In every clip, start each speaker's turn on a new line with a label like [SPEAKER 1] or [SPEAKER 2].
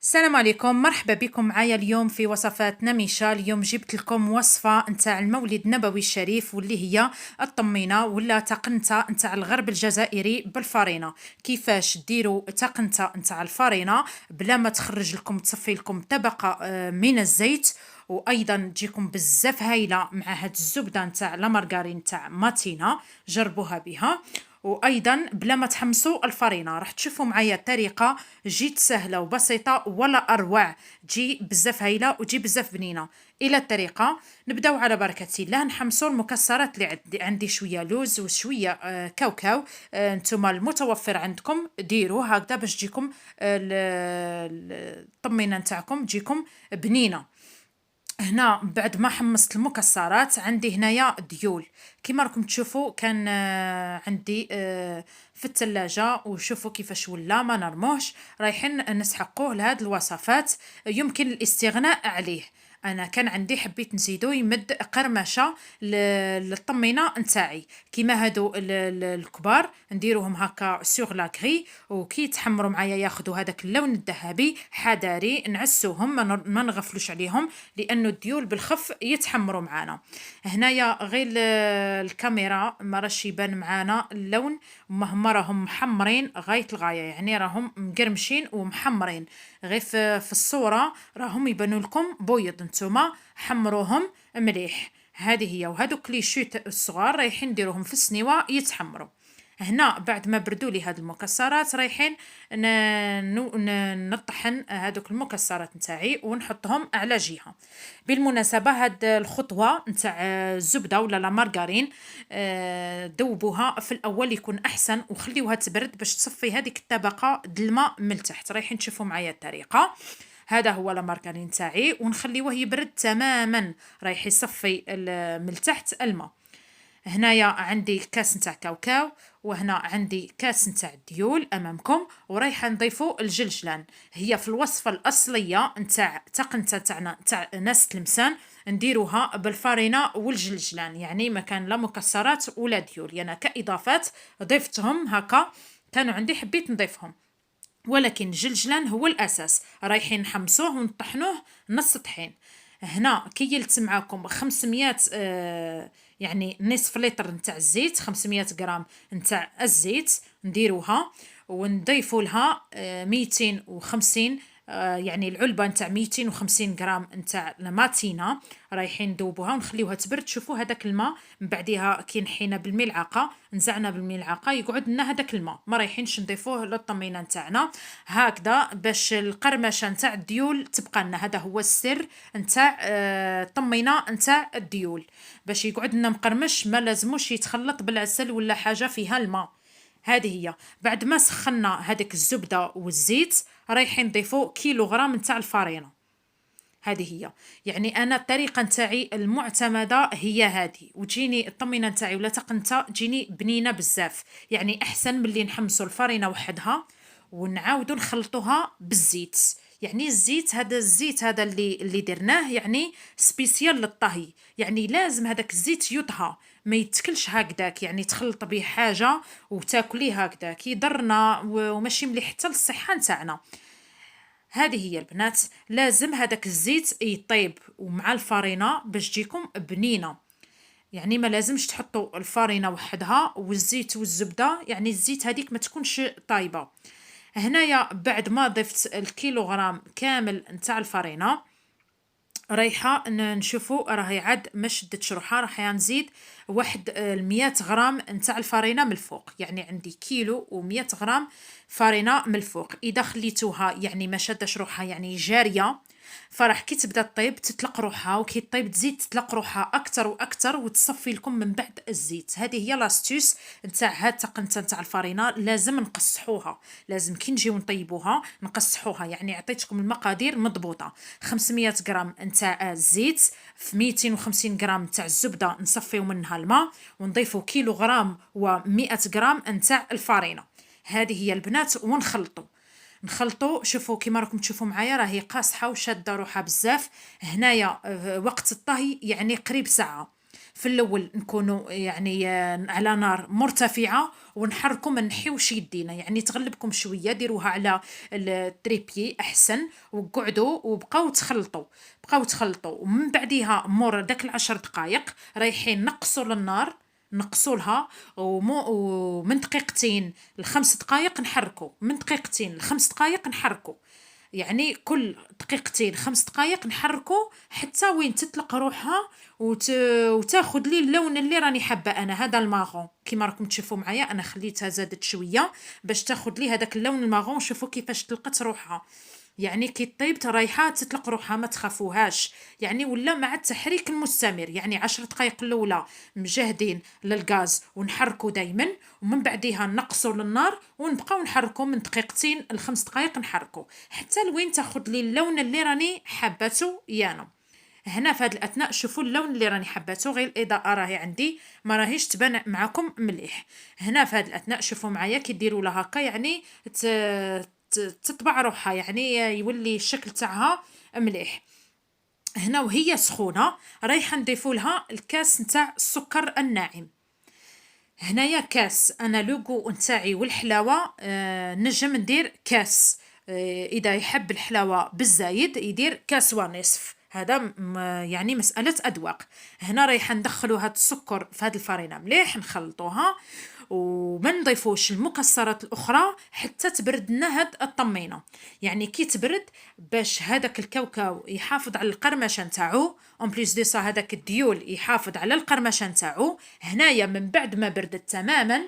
[SPEAKER 1] السلام عليكم، مرحبا بكم معايا اليوم في وصفات نميشة. اليوم جبت لكم وصفة نتاع المولد النبوي الشريف، واللي هي الطمينة ولا تقنتة نتاع الغرب الجزائري بالفرينة. كيفاش ديروا تقنتة نتاع الفرينة بلا ما تخرج لكم تصفي لكم طبقة من الزيت، وايضا تجيكم بزاف هايله مع هاد الزبده نتاع لا مارغارين نتاع ماتينا. جربوها بها. وايضا بلا ما تحمصوا الفرينه، راح تشوفوا معايا الطريقه جيت سهله وبسيطه ولا اروع، تجي بزاف هايله وتجي بزاف بنينه. الى الطريقه، نبداو على بركه الله. نحمصوا المكسرات اللي عندي شويه لوز وشويه كاوكاو. نتوما المتوفر عندكم ديروه هكذا باش تجيكم الطمينه نتاعكم تجيكم بنينه. هنا بعد ما حمصت المكسرات عندي هنايا ديول. كما راكم تشوفوا كان عندي في الثلاجة، وشوفوا كيفاش ولا ما نرموهش. رايحين نسحقوه لهاد الوصفات، يمكن الاستغناء عليه. انا كان عندي حبيت نزيدو يمد قرمشه للطمينه نتاعي. كيما هادو الكبار نديروهم هكا سوغ لا كري، وكي يتحمروا معايا ياخذوا هذاك اللون الذهبي حذاري نعسوهم ما نغفلوش عليهم، لانه الديول بالخف يتحمروا معانا. هنايا غير الكاميرا ما راش يبان معانا اللون، هما راهم محمرين غايه الغايه، يعني راهم مقرمشين ومحمرين. غير في الصوره راهم يبانوا لكم بويض، نتوما حمروهم مليح. هذه هي. وهذوك لي شوت الصغار رايحين نديروهم في السنيوه يتحمروا. هنا بعد ما بردوا لي هاد المكسرات رايحين نطحن هادوك المكسرات نتاعي ونحطهم على جهة. بالمناسبة هاد الخطوة نتاع الزبدة ولا لا مارغرين، دوبوها في الأول يكون أحسن، وخليوها تبرد باش تصفي هذيك الطبقة د الماء من تحت. رايحين تشوفوا معايا الطريقة. هذا هو لا مارغرين تاعي، ونخليوه يبرد تماما. رايح يصفي من تحت الماء. هنايا عندي كاس نتاع كاوكاو، وهنا عندي كاس نتاع الديول امامكم، ورايحه نضيفوا الجلجلان. هي في الوصفه الاصليه نتاع تقنته تاعنا تاع ناس تلمسان نديروها بالفارينه والجلجلان، يعني ما كان لا مكسرات ولا ديول. يعني كاضافات ضفتهم هكا، كانوا عندي حبيت نضيفهم، ولكن الجلجلان هو الأساس. رايحين نحمصوه ونطحنوه نص طحين. هنا كيلت معاكم 500 يعني نصف لتر نتاع الزيت، 500 غرام نتاع الزيت نديروها، ونضيفوا لها 250 يعني العلبة نتاع 250 غرام نتاع الماتينا. رايحين ندوبوها ونخليوها تبرد. شوفوا هذاك الماء من بعدها كي نحينا بالملعقة، نزعنا بالملعقة يقعد لنا هذاك الماء، ما رايحينش نضيفوه للطمينة نتاعنا هكذا باش القرمشة نتاع الديول تبقى لنا. هذا هو السر نتاع الطمينة نتاع الديول، باش يقعد لنا مقرمش، ما لازموش يتخلط بالعسل ولا حاجة فيها الماء. هذه هي. بعد ما سخنا هذيك الزبدة والزيت رايحين نضيفوا كيلوغرام نتاع الفارينة. هذه هي. يعني انا الطريقه نتاعي المعتمده هي هذه، وتجيني الطمينه نتاعي ولا تقنتها تجيني بنينه بزاف. يعني احسن من اللي نحمسوا الفارينه وحدها ونعاودوا نخلطوها بالزيت. يعني الزيت هذا، الزيت هذا اللي درناه يعني سبيسيال للطهي، يعني لازم هذاك الزيت يطهى، ما يتكلش هكذاك، يعني تخلط به حاجه وتاكليه هكذاك يضرنا وماشي مليح حتى للصحه نتاعنا. هذه هي البنات. لازم هذاك الزيت يطيب ومع الفارينة باش تجيكم بنينة. يعني ما لازمش تحطوا الفارينة وحدها والزيت والزبدة، يعني الزيت هذيك ما تكونش طايبة. هنايا بعد ما ضفت الكيلوغرام كامل نتاع الفارينة، رايحة نشوفوا راهي عاد ما شدتش روحها، راح نزيد واحد 100 غرام نتاع الفارينة من الفوق. يعني عندي كيلو و100 غرام فارينة من الفوق. إذا خليتوها يعني ما شدش روحها يعني جارية، فراح كي تبدا تطيب تطلق روحها، وكي طيب تزيد تطلق روحها اكثر واكثر وتصفي لكم من بعد الزيت. هذه هي لاستيوس نتاع هاد التقنته نتاع الفارينه. لازم نقصحوها، لازم كي نجيو نطيبوها نقصحوها. يعني عطيتكم المقادير مضبوطه: 500 غرام نتاع الزيت، في 250 غرام نتاع الزبده نصفيو منها الماء، ونضيفوا كيلو غرام و100 غرام نتاع الفارينه. هذه هي البنات. نخلطوا. شوفوا كيما راكم تشوفوا معايا راهي قاصحه وشاده روحها بزاف. هنايا وقت الطهي يعني قريب ساعه. في الاول نكونوا يعني على نار مرتفعه ونحركوا، ما نحيوش يدينا، يعني تغلبكم شويه، ديروها على التريبي احسن، وقعدوا وبقاو تخلطوا، ومن بعديها مور داك 10 دقائق رايحين نقصوا للنار، نقصوا لها، ومن دقيقتين ل5 دقائق نحركوا، من دقيقتين ل5 دقائق نحركوا، يعني كل دقيقتين 5 دقائق نحركوا حتى وين تطلق روحها وتاخد لي اللون اللي راني حابه انا. هذا الماغون كيما راكم تشوفوا معايا، انا خليتها زادت شويه باش تاخد لي هذاك اللون الماغون. شوفوا كيفاش طلقت روحها، يعني كي طيبت رايحه تطلق روحها، ما تخافوهاش يعني. ولا مع التحريك المستمر، يعني 10 دقائق الاولى مجهدين للغاز ونحركوا دايما، ومن بعدها نقصوا للنار ونبقاو نحركوا من دقيقتين ل5 دقائق، نحركوا حتى لوين تاخد لي اللون اللي راني حباتو يانا. هنا في هذا الاثناء شوفوا اللون اللي راني حباتو، غير الاضاءه راهي عندي ما راهيش تبان معكم مليح. هنا في هذا الاثناء شوفوا معايا كي ديروا لها هكا، يعني تطبع روحها، يعني يولي الشكل تاعها مليح. هنا وهي سخونه رايحه نضيفوا لها الكاس نتاع السكر الناعم. هنايا كاس، انا لوغو نتاعي والحلاوه نجم ندير كاس، اذا يحب الحلاوه بالزايد يدير كاس ونصف، هذا يعني مسألة أذواق. هنا رايحة ندخلوا هاد السكر في هاد الفرينة مليح، نخلطوها وما نضيفوش المكسرات الأخرى حتى تبرد لنا هاد الطمينة، يعني كي تبرد باش هذاك الكاوكاو يحافظ على القرمشة نتاعو، اون بليس دي سا هذاك الديول يحافظ على القرمشة نتاعو. هنايا من بعد ما بردت تماما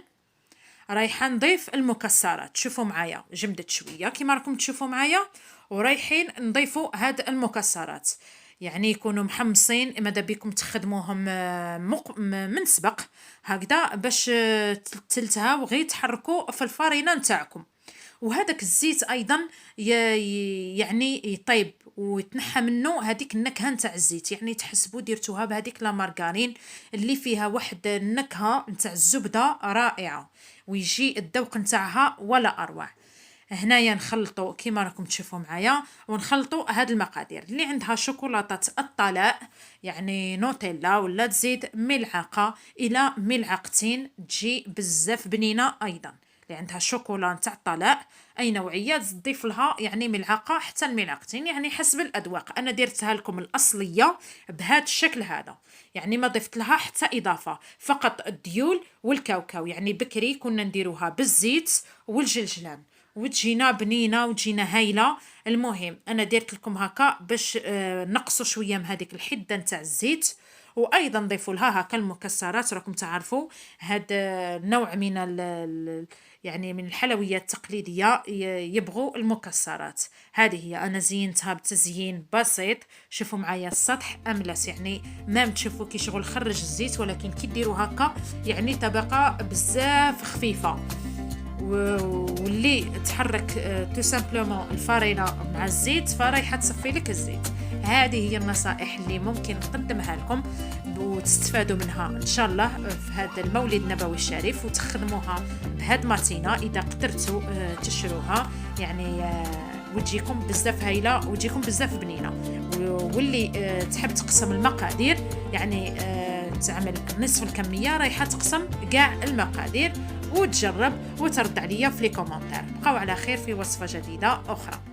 [SPEAKER 1] رايحة نضيف المكسرات. شوفوا معايا جمدت شوية كيما راكم تشوفوا معايا، ورايحين نضيفوا هاد المكسرات، يعني يكونوا محمصين، ماذا بيكم تخدموهم من سبق هكذا باش تلتها وغير تحركوا في الفرينة نتاعكم. وهذاك الزيت ايضا يعني يطيب ويتنحى منه هذيك النكهه نتاع الزيت، يعني تحسبوا ديرتوها بهذيك لا مارغارين اللي فيها واحد النكهه نتاع الزبده رائعه، ويجي الذوق نتاعها ولا اروع. هنايا نخلطوا كيما راكم تشوفوا معايا، ونخلطوا هاد المقادير. اللي عندها شوكولاته الطلاء يعني نوتيلا ولا تزيد ملعقه الى ملعقتين، تجي بزاف بنينه. ايضا اللي عندها شوكولا نتاع الطلاء اي نوعيه تضيف لها يعني ملعقه حتى الملعقتين، يعني حسب الاذواق. انا درتها لكم الاصليه بهذا الشكل هذا، يعني ما ضفت لها حتى اضافه، فقط الديول والكاوكاو. يعني بكري كنا نديروها بالزيت والجلجلان وتجينا بنينه وتجينا هايله. المهم انا درت لكم هكا باش نقصوا شويه من هذيك الحده نتاع الزيت، وايضا نضيفوا لها هكا المكسرات. راكم تعرفوا هذا النوع من يعني من الحلويات التقليديه يبغوا المكسرات. هذه هي انا زينتها بتزيين بسيط. شوفوا معايا السطح املس، يعني ما تشوفوا كي شغل خرج الزيت، ولكن كي ديروا هكا يعني طبقه بزاف خفيفه، واللي تحرك تو سامبلومون الفرينه مع الزيت فرايحه تصفي لك الزيت. هذه هي النصائح اللي ممكن نقدمها لكم وتستفادوا منها ان شاء الله في هذا المولد النبوي الشريف، وتخدموها بهاد ماتينا اذا قدرتوا تشروها، يعني وتجيكم بزاف هايله وتجيكم بزاف بنينه. واللي تحب تقسم المقادير يعني تعمل نصف الكميه، رايحه تقسم كاع المقادير وتجرب وترد عليا في لي كومونتير. بقاو على خير في وصفه جديده اخرى.